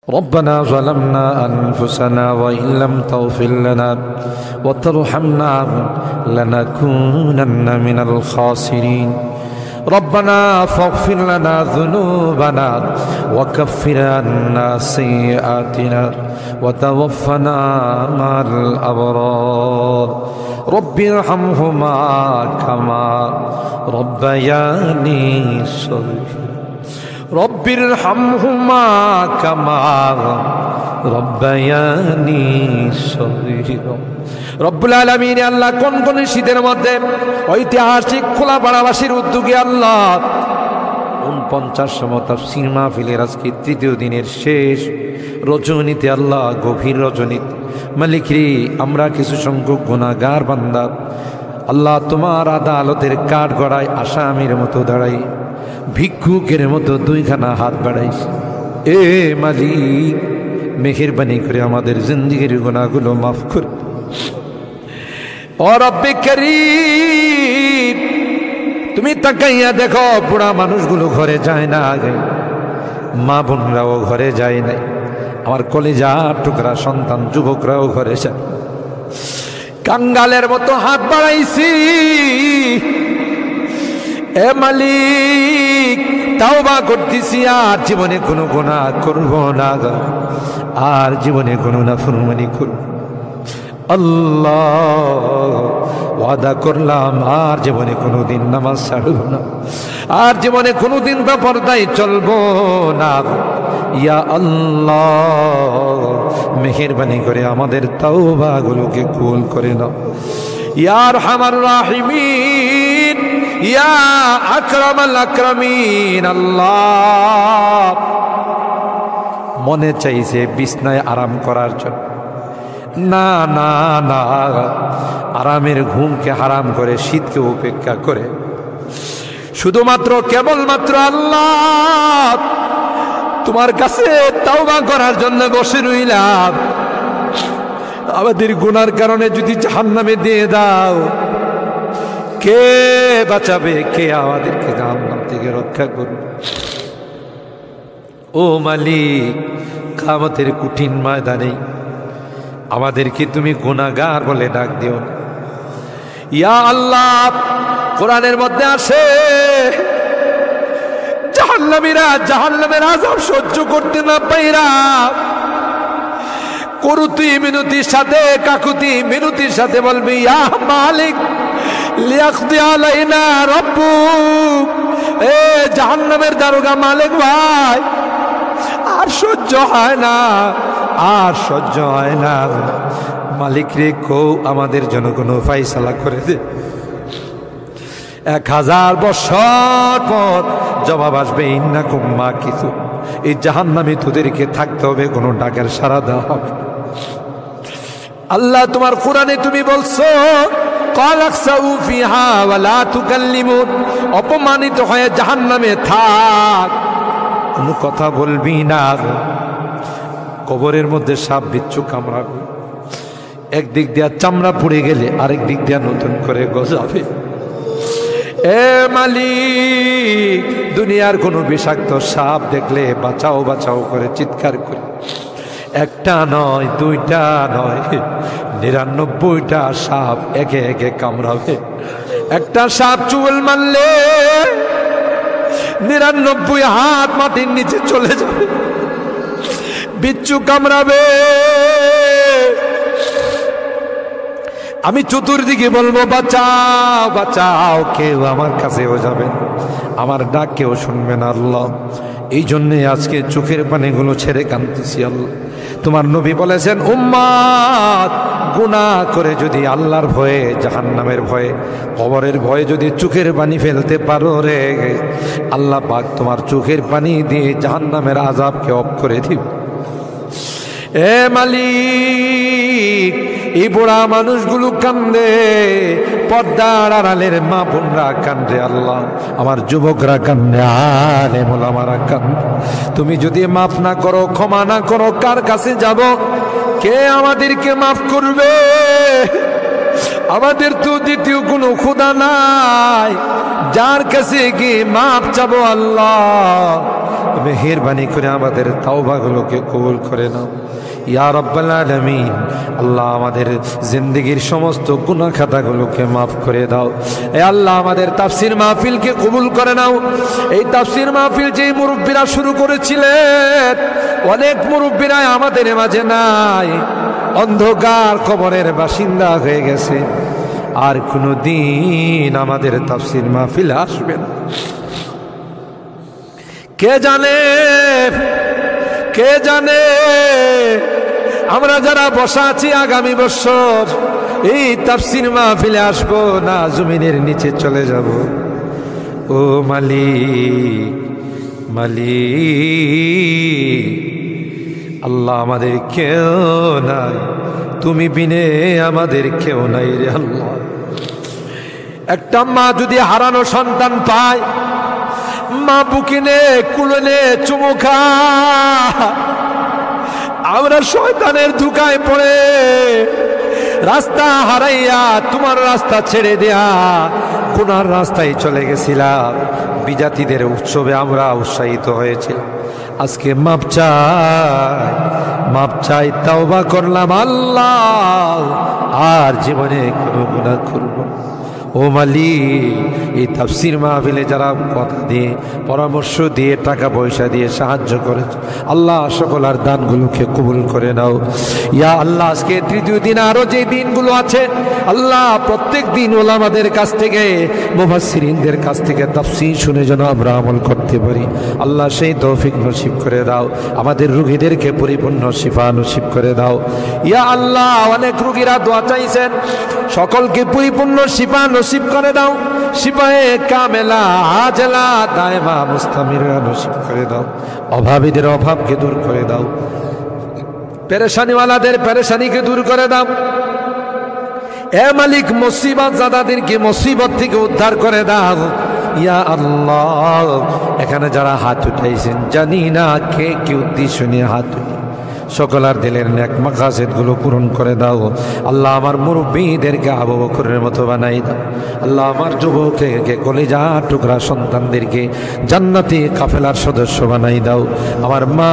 ربنا ظلمنا أنفسنا وإن لم تغفر لنا وترحمنا لنكونن من الخاسرين ربنا فاغفر لنا ذنوبنا وكفر عنا سيئاتنا وتوفنا مع الأبرار رب ارحمهما كما ربياني صغيرا رب ارحمهما كما ربياني صغيرا রব্বুল আলামিন আল্লাহ কোন কোন শীতের মধ্যে ঐতিহাসিক খোলাপাড়াবাসীর উদ্যোগে আল্লাহ 49তম তাফসীর মাহফিলের আজকে তৃতীয় দিনের শেষ রজনীতে আল্লাহ গভীর রজনীতে মালিক রে আমরা কিছু সংখ্যক গুনাহগার বান্দা আল্লাহ তোমার আদালতের কাঠগড়ায় আসামির মতো দাঁড়াই ভিক্ষুকের মতো দুইখানা হাত বাড়াইছি এ মালিক মেহেরবানি করে আমাদের জিন্দেগির গুনাহগুলো মাফ করে ও রব্বে করিম তুমি তাকাইয়া দেখো বুড়া মানুষগুলো ঘরে যায় না আগে মা বোনরাও ঘরে যায় নাই আমার কলিজার টুকরা সন্তান যুবকরাও ঘরে যায় কাঙ্গালের মতো হাত বাড়াইছি এ মালিক তাওবা করতেছি আর জীবনে কোনো গুনাহ করব না আর জীবনে কোনো নাফরমানি করব আল্লাহ ওয়াদা করলাম আর জীবনে কোনোদিন নামাজ ছাড়ব না আর জীবনে কোনোদিন বেপরদায় চলবো না ইয়া আল্লাহ মেহেরবানি করে আমাদের তাওবাগুলোকে কবুল করে নাও ইয়া আরহামার রাহিমিন ইয়া আকরামাল আকরামিন আল্লাহ মনে চাইছে বিছনায় আরাম করার জন্য না না না আরামের ঘুমকে হারাম করে শীতকে উপেক্ষা করে শুধুমাত্র কেবলমাত্র আল্লাহ তোমার কাছে তাওবা করার জন্য বসে রইলাম আমাদের গুনার কারণে যদি জাহান্নামে দিয়ে দাও কে বাঁচাবে কে আমাদেরকে জাহান্নাম থেকে রক্ষা করবে ও মালিক কিয়ামতের কঠিন ময়দানে আমাদেরকে তুমি গুনাহগার বলে ডাক দিও না ইয়া আল্লাহ কোরআনের মধ্যে আসে জাহান্নামীরা জাহান্নামের আযাব সহ্য করতে না পাইরা করুতি মিনতির সাথে কাকুতি মিনতির সাথে বলবি ইয়া মালিক লিয়াকদি আলাইনা রাব্বুক এ জাহান্নামের দারোগা মালিক ভাই আর সহ্য হয় না আর সহ্য হয় না মালিক রে কো আমাদের জন্য কোনো ফায়সালা করে দে 1000 বছর পর জবাব আসবে ইন্নাকুম মাকিসু এই জাহান্নামে তোদেরকে থাকতে হবে কোনো ডাকের সাড়া দেওয়া হবে আল্লাহ তোমার কোরআনে তুমি বলছো কালাকসাউ ফিহা ওয়ালা তুকাল্লিমুন অপমানিত হয়ে জাহান্নামে থাক কোনো কথা বলবি না কবরের মধ্যে সাপ বিচ্ছু কামড়াবে একদিক দিয়া চামড়া পুড়ে গেলে আরেক দিক দিয়া নতুন করে গজাবে এ মালিক দুনিয়ার কোনো বিষাক্ত সাপ দেখলে বাঁচাও বাঁচাও করে চিৎকার করে একটা নয় দুইটা নয় 99টা সাপ একে একে কামড়াবে একটা সাপ চুল মারলে 99 হাত মাটির নিচে চলে যাবে বিচ্ছু কামড়াবে আমি চতুর্দিকে বলবো বাঁচাও বাঁচাও কেউ আমার কাছেও যাবে আমার ডাক কেউ শুনবে না আল্লাহ এই জন্যে আজকে চোখের পানিগুলো ছেড়ে কাঁদতেছি আল্লাহ তোমার নবী বলেছেন উম্মাত গুনাহ করে যদি আল্লাহর ভয়ে জাহান্নামের ভয়ে কবরের ভয়ে যদি চোখের পানি ফেলতে পারো রে আল্লাহ পাক তোমার চোখের পানি দিয়ে জাহান্নামের আযাবকে অফ করে দিবে এ মালিক এই বুড়া মানুষগুলো কান্দে পর্দার আড়ালের মা বোনরা কান্দে আল্লাহ আমার যুবকরা কান্দে আলেম ওলামারা কান্দে তুমি যদি মাফ না করো ক্ষমা না করো কার কাছে যাব কে আমাদেরকে মাফ করবে আমাদের তো দ্বিতীয় কোনো খোদা নাই যার কাছে গিয়ে মাফ চাবো আল্লাহ মেহেরবানি করে আমাদের তাওবাগুলোকে কবুল করে নাও ইয়া রাব্বাল আলামিন। আল্লাহ আমাদের জিন্দেগির সমস্ত গুনাহ খাতাগুলোকে মাফ করে দাও। এ আল্লাহ আমাদের তাফসীর মাহফিলকে কবুল করে নাও। এই তাফসীর মাহফিল যে মুরব্বীরা শুরু করেছিলেন, অনেক মুরব্বীরা আমাদের মাঝে নাই, অন্ধকার কবরের বাসিন্দা হয়ে গেছে, আর কোনো দিন আমাদের তাফসীর মাহফিলে আসবে না। কে জানে, কে জানে আমরা যারা বসা আছি আগামী বছর এই তাফসীর মাহফিলে আসবো না, জমিনের নিচে চলে যাব। ও মালিক, মালিক আল্লাহ, আমাদের কেউ নাই, তুমি বিনে আমাদের কেউ নাই রে আল্লাহ। একটা মা যদি হারানো সন্তান পায়, মা বুকিনে কুলনে চুমু খায়, আমরা শয়তানের ধোঁকায় পড়ে রাস্তা হারাইয়া তোমার রাস্তা ছেড়ে দেয়া গুনার রাস্তায় চলে গেছিলাম। বিজাতিদের উৎসবে আমরা উৎসাহিত হয়েছিলাম, আজকে মাপ চাই, মাপ চাই, তাওবা করলাম আল্লাহ, আর জীবনে কোনো গুনাহ করব না। ও মালিক, এই তাফসীর মাহফিলে যারা কথা দিয়ে, পরামর্শ দিয়ে, টাকা পয়সা দিয়ে সাহায্য করেছে, আল্লাহ সকলের দানগুলোকে কবুল করে নাও ইয়া আল্লাহ। আজকে তৃতীয় দিন, আরো যে দিনগুলো আছে আল্লাহ, প্রত্যেক দিন ওলামাদের কাছ থেকে, মুফাসসিরিনদের কাছ থেকে তাফসীর শুনে যেন আমরা আমল করতে পারি আল্লাহ, সেই তৌফিক নসিব করে দাও। আমাদের রোগীদেরকে পরিপূর্ণ শিফা নসিব করে দাও ইয়া আল্লাহ। অনেক রোগীরা দোয়া চাইছেন, সকলকে পরিপূর্ণ শিফা নসিব করে দাও, শিফায়ে কামেলা আজলা দায়মা মুস্তামিরা নসিব করে দাও। অভাবীদের অভাবকে দূর করে দাও, পেরেশানিওয়ালাদের পেরেশানিকে দূর করে দাও। এ মালিক, মুসিবত জাদাদেরকে মুসিবত থেকে উদ্ধার করে দাও ইয়া আল্লাহ। এখানে যারা হাত উঠাইছেন, জানি না কে কি উদ্দেশ্য নিয়ে হাত উঠে, সকলার দিলের নেক মাকাসিদ গুলো পূরণ করে দাও আল্লাহ। আমার মুরব্বীদেরকে আবু বকরের মতো বানাই দাও আল্লাহ। আমার যুবককে, কলিজা টুকরা সন্তানদেরকে জান্নাতি কাফেলার সদস্য বানাই দাও। আমার মা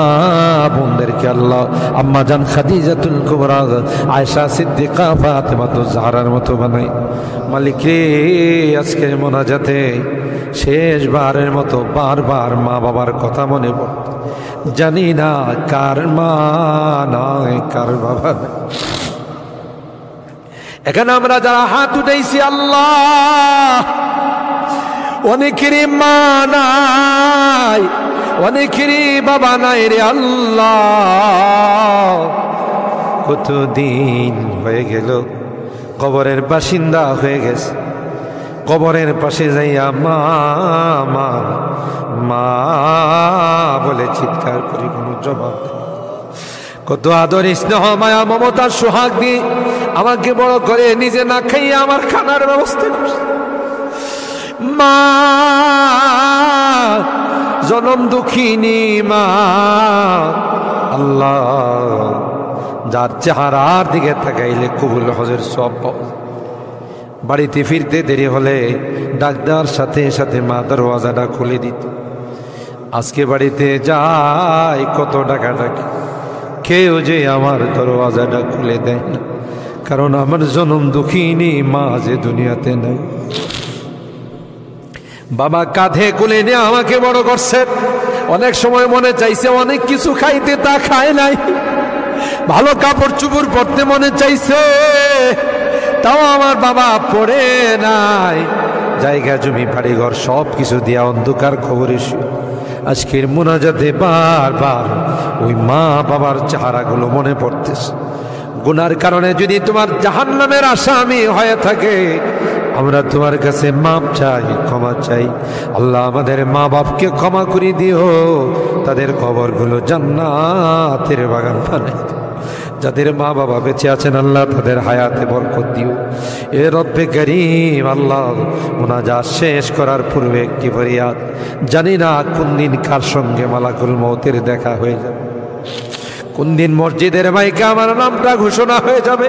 বোনদেরকে আল্লাহ, আম্মা জান খাদিজাতুল কুবরা, আয়েশা সিদ্দিকা, ফাতেমাতুজ জাহরার মতো বানাই। মালিক রে, আজকের মোনাজাতে শেষবারের মতো বারবার মা বাবার কথা মনে পড়ে, জানি না কার মা নয়, কার বাবা। এখানে আমরা যারা হাত উঠাইছি আল্লাহ, অনেকেরই মা নাই, অনেকেরই বাবা নাই রে আল্লাহ। কতদিন হয়ে গেল কবরের বাসিন্দা হয়ে গেছে, কবরের পাশে যাইয়া মা মা মা বলে চিৎকার করি, কোনো জবাব নেই। কত আদর স্নেহ মায়া মমতার সোহাগ দিয়ে আমাকে বড় করে, নিজে না খাইয়া আমার খানার ব্যবস্থা করছে। মা জনম দুঃখিনী মা আল্লাহ, যার চেহারার দিকে তাকাইলে কবুল হজের সব পাওয়া। বাড়িতে ফিরতে দেরি হলে ডাক্তার সাথে সাথে মা দরওয়াজাটা খুলে দিত। আজকে বাড়িতে যাই কত টাকা ডাকি, কেউ যে আমার দরওয়াজাটা খুলে দেয় না, কারণ আমার জনম দুঃখিনী মা যে দুনিয়াতে নাই। বাবা কাঁধে কোলে নিয়ে আমাকে বড় করছে, অনেক সময় মনে চাইছে অনেক কিছু খাইতে, তা খায় নাই। ভালো কাপড় চুপড় পরতে মনে চাইছে, তাও আমার বাবা পড়ে নাই। জায়গা জমি বাড়ি ঘর সব কিছু দিয়া অন্ধকার খবরে আজকের মোনাজাতে বারবার ওই মা বাবার চেহারাগুলো মনে পড়তেছে। গুনার কারণে যদি তোমার জাহান্নামের আসামি হয়ে থাকে, আমরা তোমার কাছে মাপ চাই, ক্ষমা চাই আল্লাহ। আমাদের মা বাপকে ক্ষমা করে দিও, তাদের কবরগুলো জান্নাতের বাগান বানাই। যাদের মা বাবা বেঁচে আছেন আল্লাহ, তাদের হায়াতে বরকত দিও। এ রব্বে করিম আল্লাহ, মুনাজাত শেষ করার পূর্বে একটি ফরিয়াদ, জানি না কোন দিন কার সঙ্গে মালাকুল মউতের দেখা হয়ে যাবে, কোন দিন মসজিদের মাইকে আমার নামটা ঘোষণা হয়ে যাবে,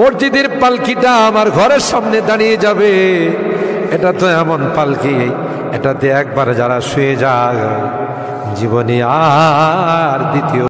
মসজিদের পালকিটা আমার ঘরের সামনে দাঁড়িয়ে যাবে। এটা তো এমন পালকি, এটাতে একবার যারা শুয়ে যায় জীবনে আর দ্বিতীয়